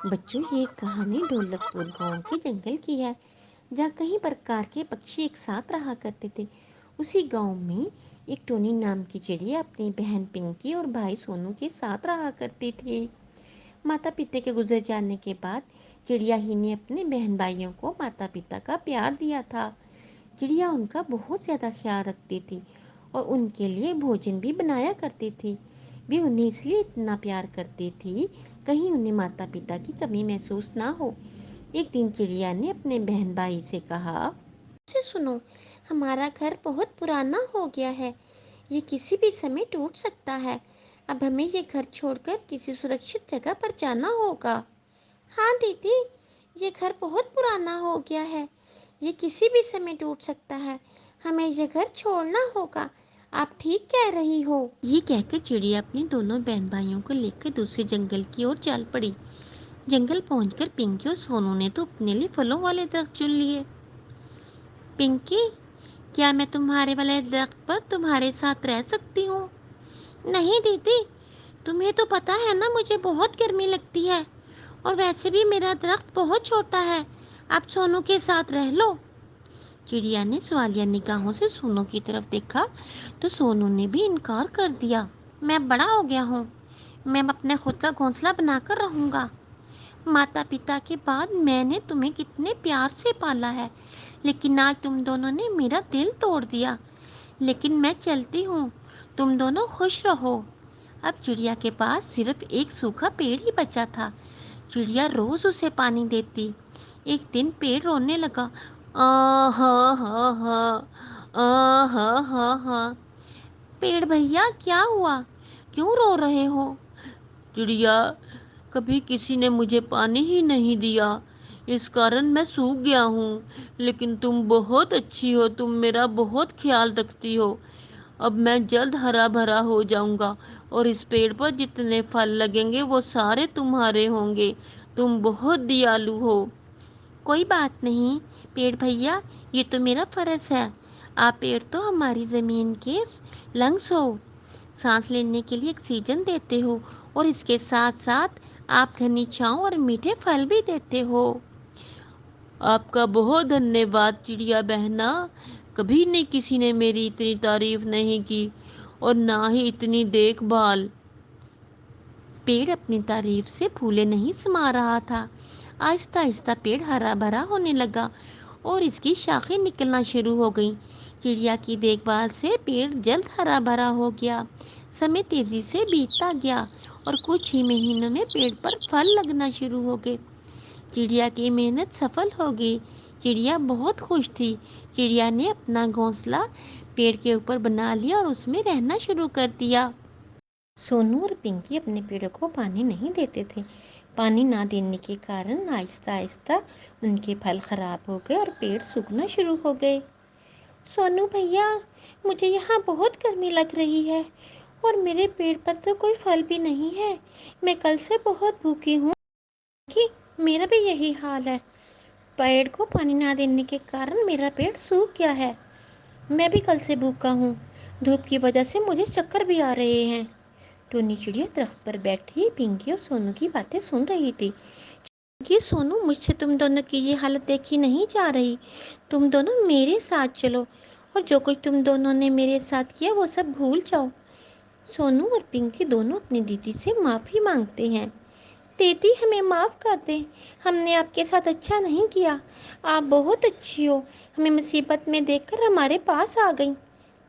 بچوں، یہ ایک کہانی ڈھولک پور گاؤں کے جنگل کی ہے، جہاں کئی پرکار کے پکشی ایک ساتھ رہا کرتے تھے۔ اسی گاؤں میں ایک ٹونی نام کی چڑیا اپنی بہن پنکی اور بھائی سونو کے ساتھ رہا کرتی تھی۔ ماتا پتا کے گزر جانے کے بعد چڑیا ہی نے اپنے بہن بھائیوں کو ماتا پتا کا پیار دیا تھا۔ چڑیا ان کا بہت زیادہ خیال رکھتی تھی اور ان کے لیے بھوجن بھی بنایا کرتی تھی۔ بھی انہیں اس لیے اتنا پیار کرتی تھی کہیں انہیں ماتا پتا کی کمی محسوس نہ ہو۔ ایک دن چڑیا نے اپنے بہن بھائی سے کہا، سے سنو، ہمارا گھر بہت پرانا ہو گیا ہے، یہ کسی بھی سمے ٹوٹ سکتا ہے۔ اب ہمیں یہ گھر چھوڑ کر کسی سرکشت جگہ پر جانا ہوگا۔ ہاں دیدی، یہ گھر بہت پرانا ہو گیا ہے، یہ کسی بھی سمے ٹوٹ سکتا ہے، ہمیں یہ گھر چھوڑنا ہوگا۔ آپ ٹھیک کہہ رہی ہو۔ یہ کہہ کر چڑیا اپنے دونوں بہن بھائیوں کو لے کر دوسرے جنگل کی اور چل پڑی۔ جنگل پہنچ کر پنکی اور سونو نے تو اپنے لیے پھلوں والے درخت چن لیے۔ پنکی، کیا میں تمہارے والے درخت پر تمہارے ساتھ رہ سکتی ہوں؟ نہیں دیدی، تمہیں تو پتہ ہے نا مجھے بہت گرمی لگتی ہے، اور ویسے بھی میرا درخت بہت چھوٹا ہے، آپ سونو کے ساتھ رہ لو۔ چڑیا نے سوالیہ نگاہوں سے سونو کی طرف دیکھا تو سونو نے بھی انکار کر دیا۔ میں بڑا ہو گیا ہوں، میں اپنے خود کا گھونسلہ بنا کر رہوں گا۔ ماتا پتا کے بعد میں نے تمہیں کتنے پیار سے پالا ہے، لیکن آج تم دونوں نے میرا دل توڑ دیا۔ لیکن میں چلتی ہوں، تم دونوں خوش رہو۔ اب چڑیا کے پاس صرف ایک سوکھا پیڑ ہی بچا تھا۔ چڑیا روز اسے پانی دیتی۔ ایک دن پیڑ رونے لگا، آ ہاں ہاں ہاں، آ ہاں ہاں ہاں۔ پیڑ بھیا، کیا ہوا؟ کیوں رو رہے ہو؟ چڑیا، کبھی کسی نے مجھے پانی ہی نہیں دیا، اس کارن میں سوکھ گیا ہوں، لیکن تم بہت اچھی ہو، تم میرا بہت خیال رکھتی ہو۔ اب میں جلد ہرا بھرا ہو جاؤں گا اور اس پیڑ پر جتنے پھل لگیں گے وہ سارے تمہارے ہوں گے۔ تم بہت دیالو ہو۔ کوئی بات نہیں پیڑ بھیا، یہ تو میرا فرض ہے۔ آپ پیڑ تو ہماری زمین کے لنگس ہو، سانس لینے کے لیے آکسیجن دیتے ہو، اور اس کے ساتھ ساتھ آپ گھنی چھاؤں اور میٹھے پھل بھی دیتے ہو۔ آپ کا بہت دھنیہ واد چڑیا بہنا، کبھی نہیں کسی نے میری اتنی تعریف نہیں کی اور نہ ہی اتنی دیکھ بھال۔ پیڑ اپنی تعریف سے پھولے نہیں سما رہا تھا۔ آہستہ آہستہ پیڑ ہرا بھرا ہونے لگا اور اس کی شاخیں نکلنا شروع ہو گئیں۔ چڑیا کی دیکھ بھال سے پیڑ جلد ہرا بھرا ہو گیا۔ سمے تیزی سے بیتتا گیا اور کچھ ہی مہینوں میں پیڑ پر پھل لگنا شروع ہو گئے۔ چڑیا کی محنت سفل ہو گئی۔ چڑیا بہت خوش تھی۔ چڑیا نے اپنا گھونسلہ پیڑ کے اوپر بنا لیا اور اس میں رہنا شروع کر دیا۔ سونو اور پنکی اپنے پیڑوں کو پانی نہیں دیتے تھے۔ پانی نہ دینے کے کارن آہستہ آہستہ ان کے پھل خراب ہو گئے اور پیڑ سوکھنا شروع ہو گئے۔ سونو بھیا، مجھے یہاں بہت گرمی لگ رہی ہے اور میرے پیڑ پر تو کوئی پھل بھی نہیں ہے، میں کل سے بہت بھوکی ہوں۔ کہ میرا بھی یہی حال ہے، پیڑ کو پانی نہ دینے کے کارن میرا پیڑ سوکھ گیا ہے، میں بھی کل سے بھوکا ہوں، دھوپ کی وجہ سے مجھے چکر بھی آ رہے ہیں۔ ٹونی چڑیا درخت پر بیٹھی پنکی اور سونو کی باتیں سن رہی تھی۔ کہ سونو، مجھ سے تم دونوں کی یہ حالت دیکھی نہیں جا رہی، تم دونوں میرے ساتھ چلو اور جو کچھ تم دونوں نے میرے ساتھ کیا وہ سب بھول جاؤ۔ سونو اور پنکی دونوں اپنی دیدی سے معافی مانگتے ہیں۔ دیدی، ہمیں معاف کر دیں، ہم نے آپ کے ساتھ اچھا نہیں کیا، آپ بہت اچھی ہو، ہمیں مصیبت میں دیکھ کر ہمارے پاس آ گئیں۔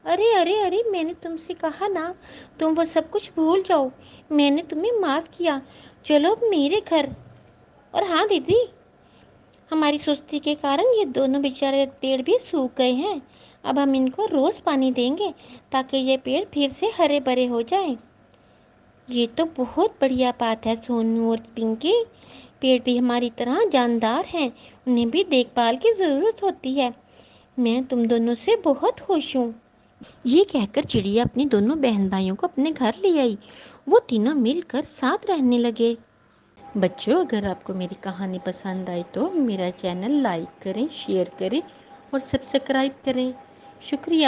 ارے ارے ارے، میں نے تم سے کہا نا، تم وہ سب کچھ بھول جاؤ، میں نے تمہیں معاف کیا، چلو اب میرے گھر۔ اور ہاں دیدی، ہماری سستی کے کارن یہ دونوں بیچارے پیڑ بھی سوکھ گئے ہیں، اب ہم ان کو روز پانی دیں گے تاکہ یہ پیڑ پھر سے ہرے بھرے ہو جائیں۔ یہ تو بہت بڑھیا بات ہے سونو اور پنکی، پیڑ بھی ہماری طرح جاندار ہیں، انہیں بھی دیکھ بھال کی ضرورت ہوتی ہے، میں تم دونوں سے بہت خوش ہوں۔ یہ کہہ کر چڑیا اپنی دونوں بہن بھائیوں کو اپنے گھر لے آئی۔ وہ تینوں مل کر ساتھ رہنے لگے۔ بچوں، اگر آپ کو میری کہانی پسند آئی تو میرا چینل لائک کریں، شیئر کریں اور سبسکرائب کریں۔ شکریہ۔